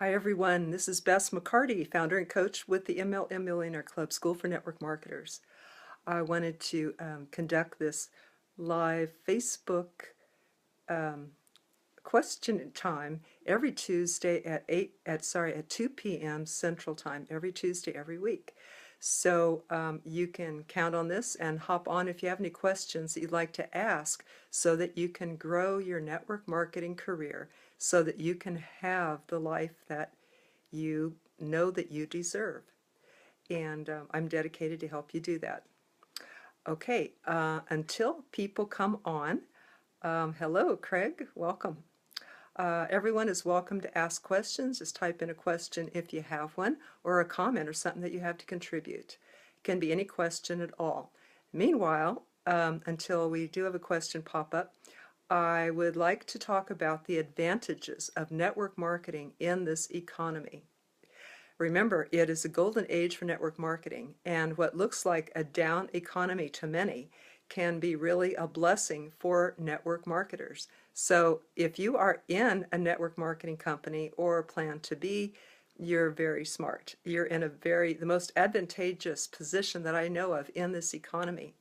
Hi everyone, this is Bess McCarty, founder and coach with the MLM Millionaire Club School for Network Marketers. I wanted to conduct this live Facebook question time every Tuesday at 2 p.m. Central Time, every Tuesday every week. So you can count on this and hop on if you have any questions that you'd like to ask so that you can grow your network marketing career so that you can have the life that you know that you deserve. And I'm dedicated to help you do that. Okay, until people come on, hello, Craig, welcome. Everyone is welcome to ask questions. Just type in a question if you have one, or a comment or something that you have to contribute. It can be any question at all. Meanwhile, until we do have a question pop up, I would like to talk about the advantages of network marketing in this economy. Remember, it is a golden age for network marketing, and what looks like a down economy to many can be really a blessing for network marketers. So if you are in a network marketing company or plan to be, you're very smart. You're in the most advantageous position that I know of in this economy.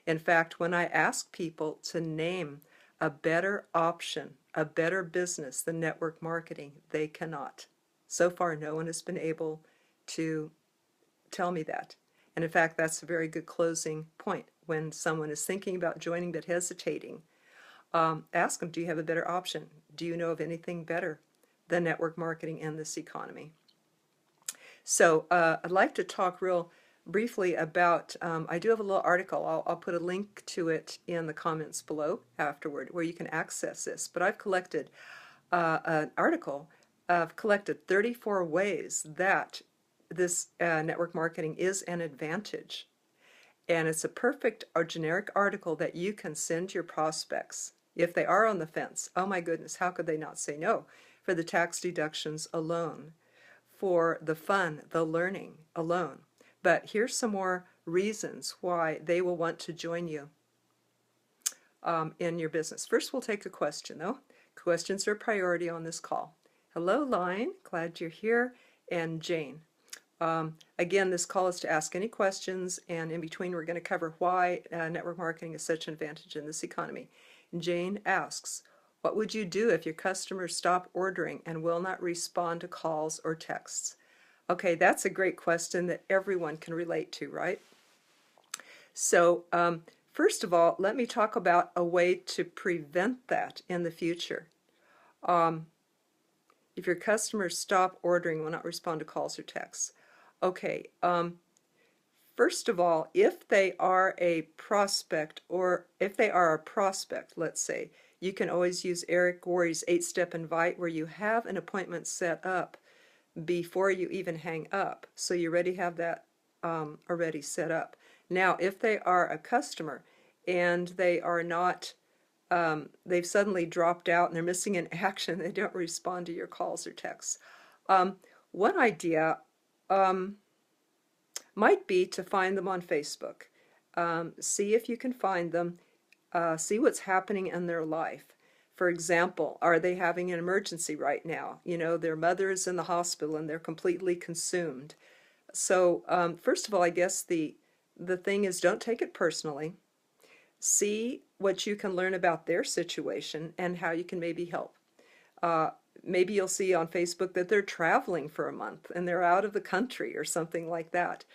In fact, when I ask people to name a better option, a better business than network marketing, they cannot. So far, no one has been able to tell me that. And in fact, that's a very good closing point. When someone is thinking about joining but hesitating, ask them, do you have a better option? Do you know of anything better than network marketing in this economy? So I'd like to talk real briefly about, I do have a little article. I'll put a link to it in the comments below afterward where you can access this. But I've collected an article. I've collected 34 ways that this network marketing is an advantage. And it's a perfect or generic article that you can send your prospects. If they are on the fence, oh my goodness, how could they not say no for the tax deductions alone, for the fun, the learning alone. But here's some more reasons why they will want to join you in your business. First, we'll take a question, though. Questions are a priority on this call. Hello, Line. Glad you're here. And Jane. Again, this call is to ask any questions, and in between we're going to cover why network marketing is such an advantage in this economy. Jane asks, what would you do if your customers stop ordering and will not respond to calls or texts? Okay, that's a great question that everyone can relate to, right? So first of all, let me talk about a way to prevent that in the future. If your customers stop ordering, will not respond to calls or texts. Okay, first of all, if they are a prospect, let's say, you can always use Eric Worre's 8-step invite where you have an appointment set up before you even hang up. So you already have that already set up. Now, if they are a customer and they are not, they've suddenly dropped out and they're missing an action, they don't respond to your calls or texts. One idea might be to find them on Facebook. See if you can find them, see what's happening in their life. For example, are they having an emergency right now? You know, their mother is in the hospital and they're completely consumed. So first of all, I guess the thing is, don't take it personally. See what you can learn about their situation and how you can maybe help. Maybe you'll see on Facebook that they're traveling for a month and they're out of the country or something like that.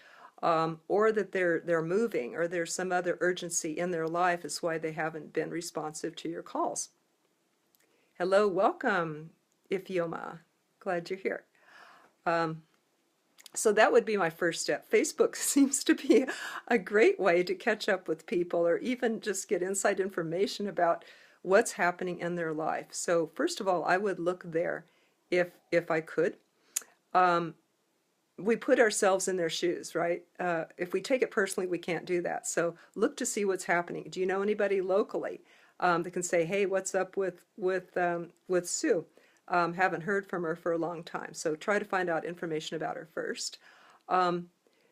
Or that they're moving, or there's some other urgency in their life is why they haven't been responsive to your calls. Hello, welcome, Ifioma. Glad you're here. So that would be my first step. Facebook seems to be a great way to catch up with people or even just get inside information about what's happening in their life. So first of all, I would look there if I could. We put ourselves in their shoes, right? If we take it personally, we can't do that. So look to see what's happening. Do you know anybody locally that can say, hey, what's up with Sue? Haven't heard from her for a long time. So try to find out information about her first.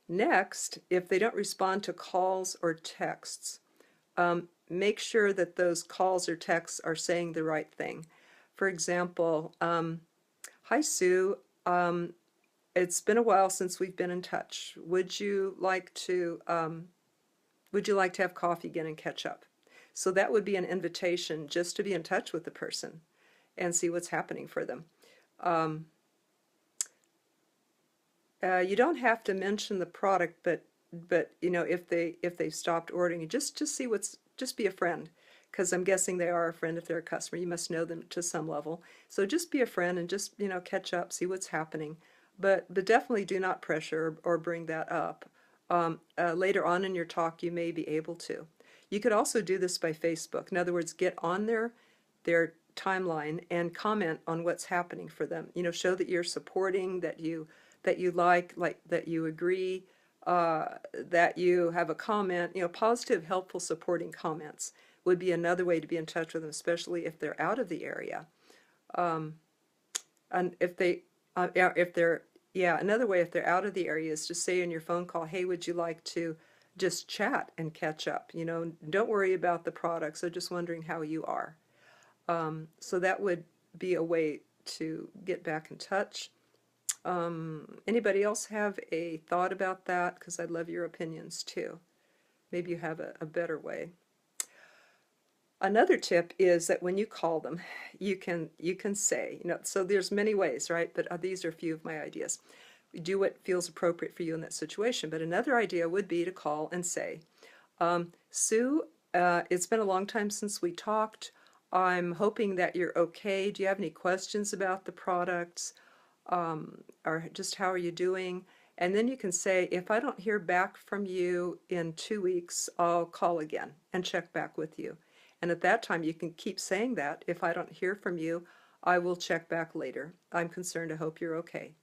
Next, if they don't respond to calls or texts, make sure that those calls or texts are saying the right thing. For example, Hi, Sue. It's been a while since we've been in touch. Would you like to have coffee again and catch up? So that would be an invitation just to be in touch with the person and see what's happening for them. Um, you don't have to mention the product, but you know, if they've stopped ordering, just see what's just be a friend, because I'm guessing they are a friend. If they're a customer, you must know them to some level. So just be a friend and just, you know, catch up, see what's happening, but definitely do not pressure or bring that up. Later on in your talk, you may be able to. You could also do this by Facebook. In other words, get on their timeline and comment on what's happening for them. You know, show that you're supporting, that you like that you agree, that you have a comment. You know, positive, helpful, supporting comments would be another way to be in touch with them, especially if they're out of the area. Um, and if they're, yeah, another way if they're out of the area is to say in your phone call, hey, would you like to just chat and catch up? You know, don't worry about the product. So just wondering how you are. So that would be a way to get back in touch. Anybody else have a thought about that? Because I'd love your opinions too. Maybe you have a better way. Another tip is that when you call them, you can say, you know, so there's many ways, right? But these are a few of my ideas. Do what feels appropriate for you in that situation. But another idea would be to call and say, Sue, it's been a long time since we talked. I'm hoping that you're okay. Do you have any questions about the products? Or just how are you doing? And then you can say, if I don't hear back from you in 2 weeks, I'll call again and check back with you. And at that time, you can keep saying that. If I don't hear from you, I will check back later. I'm concerned. I hope you're okay.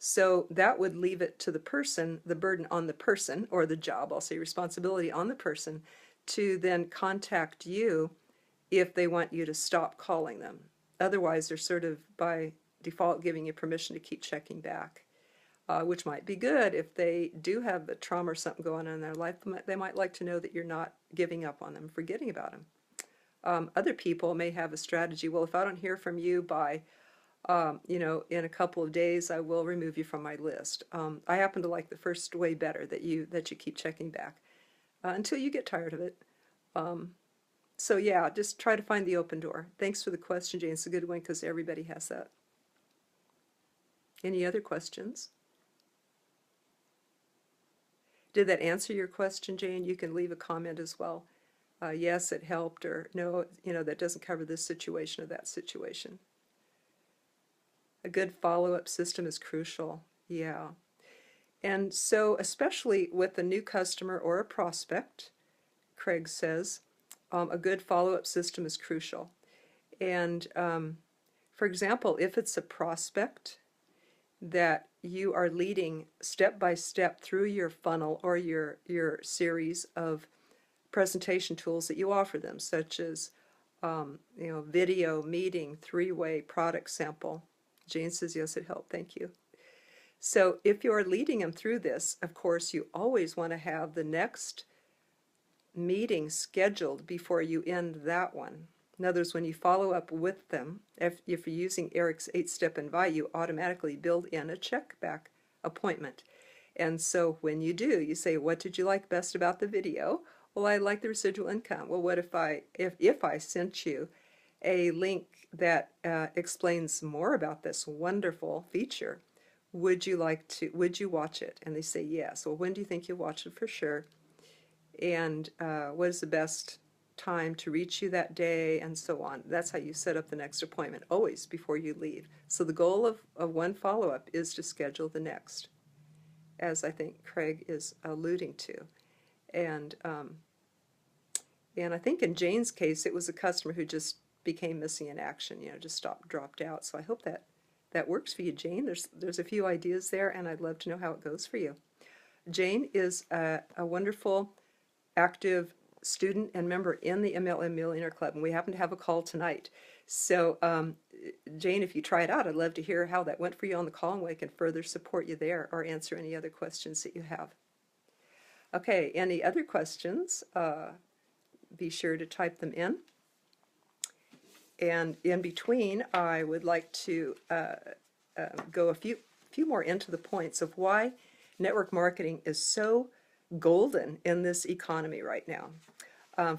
So that would leave it to the person, the burden on the person, or the job, I'll say responsibility on the person, to then contact you if they want you to stop calling them. Otherwise, they're sort of by default giving you permission to keep checking back, which might be good if they do have a trauma or something going on in their life. They might like to know that you're not giving up on them, forgetting about them. Other people may have a strategy. Well, if I don't hear from you by, you know, in a couple of days, I will remove you from my list. I happen to like the first way better, that you keep checking back until you get tired of it. So yeah, just try to find the open door. Thanks for the question, Jane. It's a good one because everybody has that. Any other questions? Did that answer your question, Jane? You can leave a comment as well. Yes, it helped, or no, you know, that doesn't cover this situation or that situation. A good follow-up system is crucial. Yeah. And so, especially with a new customer or a prospect, Craig says, a good follow-up system is crucial. And for example, if it's a prospect that you are leading step by step through your funnel or your series of presentation tools that you offer them, such as you know, video, meeting, three-way, product sample. Jane says, yes, it helped. Thank you. So if you're leading them through this, of course, you always want to have the next meeting scheduled before you end that one. In other words, when you follow up with them, if you're using Eric's 8-step invite, you automatically build in a check back appointment. And so when you do, you say, what did you like best about the video? Well, I like the residual income. Well, what if I sent you a link that explains more about this wonderful feature? Would you watch it? And they say yes. Well, when do you think you'll watch it for sure? And what is the best time to reach you that day, and so on. That's how you set up the next appointment, always before you leave. So the goal of one follow-up is to schedule the next, as I think Craig is alluding to. And I think in Jane's case, it was a customer who just became missing in action, you know, just dropped out. So I hope that works for you, Jane. There's a few ideas there, and I'd love to know how it goes for you. Jane is a wonderful, active student and member in the MLM Millionaire Club, and we happen to have a call tonight. So Jane, if you try it out, I'd love to hear how that went for you on the call, and we can further support you there or answer any other questions that you have. Okay, any other questions? Be sure to type them in. And in between, I would like to go a few more into the points of why network marketing is so golden in this economy right now.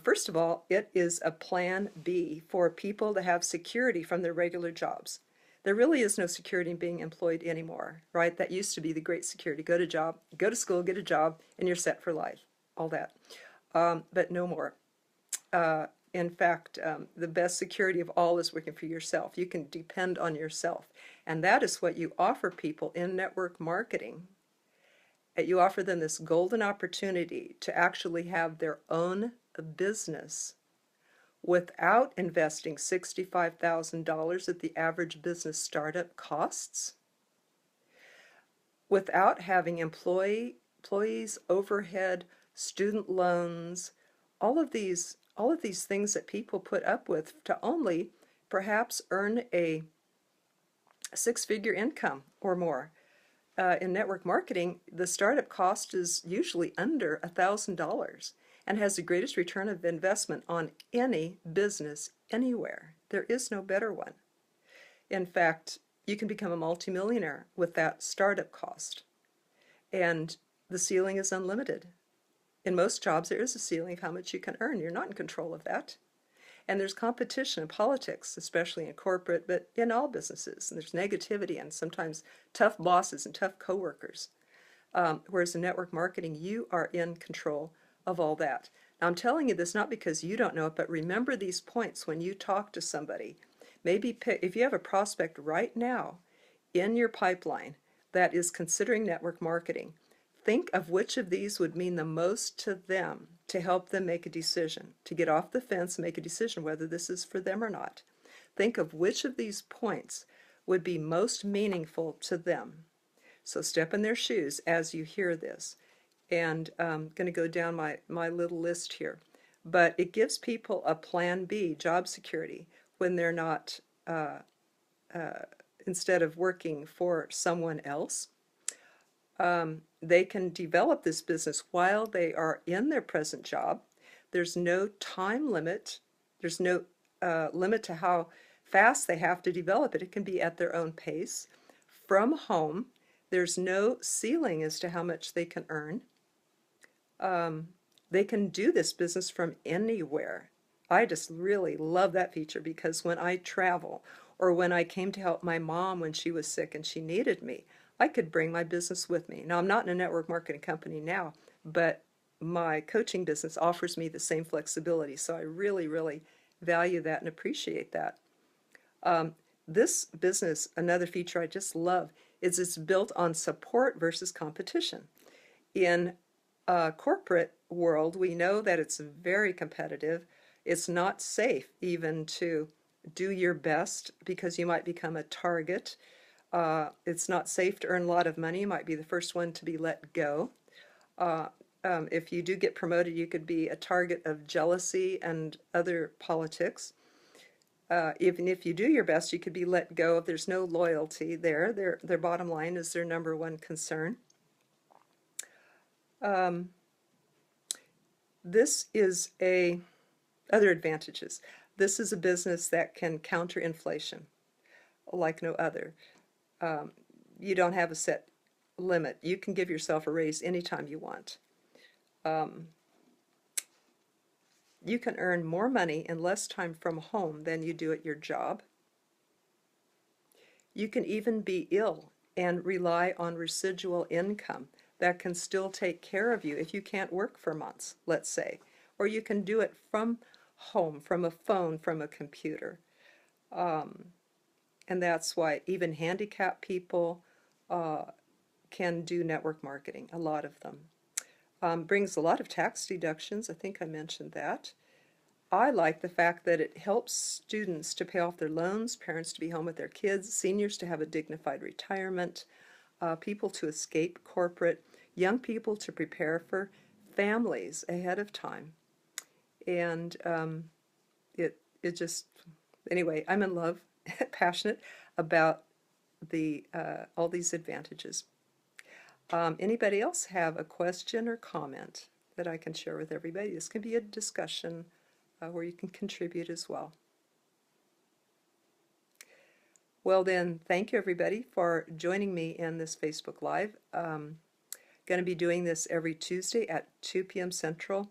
First of all, it is a plan B for people to have security from their regular jobs. There really is no security in being employed anymore, right? That used to be the great security. Go to school, get a job, and you're set for life. All that. But no more. In fact, the best security of all is working for yourself. You can depend on yourself. And that is what you offer people in network marketing. You offer them this golden opportunity to actually have their own business without investing $65,000 that the average business startup costs, without having employees, overhead, student loans, all of these things that people put up with to only perhaps earn a six-figure income or more. In network marketing, the startup cost is usually under $1,000 and has the greatest return of investment on any business anywhere. There is no better one. In fact, you can become a multimillionaire with that startup cost. And the ceiling is unlimited. In most jobs, there is a ceiling of how much you can earn. You're not in control of that. And there's competition in politics, especially in corporate, but in all businesses. And there's negativity and sometimes tough bosses and tough coworkers. Whereas in network marketing, you are in control of all that. Now, I'm telling you this not because you don't know it, but remember these points when you talk to somebody. Maybe if you have a prospect right now in your pipeline that is considering network marketing, think of which of these would mean the most to them to help them make a decision, to get off the fence and make a decision whether this is for them or not. Think of which of these points would be most meaningful to them. So step in their shoes as you hear this. And I'm going to go down my little list here. But it gives people a plan B, job security, when they're not, instead of working for someone else. They can develop this business while they are in their present job. There's no time limit. There's no limit to how fast they have to develop it. It can be at their own pace. From home, there's no ceiling as to how much they can earn. They can do this business from anywhere. I just really love that feature because when I travel or when I came to help my mom when she was sick and she needed me, I could bring my business with me. Now, I'm not in a network marketing company now, but my coaching business offers me the same flexibility. So I really, really value that and appreciate that. This business, another feature I just love, is it's built on support versus competition. In a corporate world, we know that it's very competitive. It's not safe even to do your best because you might become a target. It's not safe to earn a lot of money. You might be the first one to be let go. If you do get promoted, you could be a target of jealousy and other politics. Even if you do your best, you could be let go if there's no loyalty there. Their bottom line is their number one concern. This is other advantages. This is a business that can counter inflation like no other. You don't have a set limit. You can give yourself a raise anytime you want. You can earn more money in less time from home than you do at your job. You can even be ill and rely on residual income that can still take care of you if you can't work for months, let's say. Or you can do it from home, from a phone, from a computer. And that's why even handicapped people can do network marketing, a lot of them. Brings a lot of tax deductions. I think I mentioned that. I like the fact that it helps students to pay off their loans, parents to be home with their kids, seniors to have a dignified retirement, people to escape corporate, young people to prepare for families ahead of time. And it just, anyway, I'm in love, passionate about all these advantages. Anybody else have a question or comment that I can share with everybody? This can be a discussion where you can contribute as well. Well then, thank you everybody for joining me in this Facebook Live. Going to be doing this every Tuesday at 2 p.m. Central.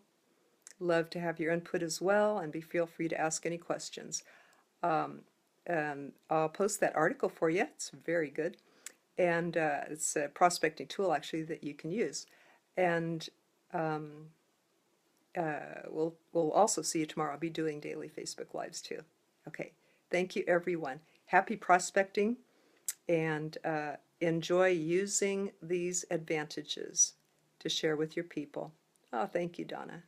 Love to have your input as well, and feel free to ask any questions. And I'll post that article for you. It's very good. And it's a prospecting tool actually that you can use. And we'll also see you tomorrow. I'll be doing daily Facebook Lives too. Okay. Thank you, everyone. Happy prospecting, and enjoy using these advantages to share with your people. Oh, thank you, Donna.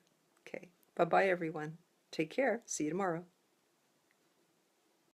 Okay. Bye-bye, everyone. Take care. See you tomorrow.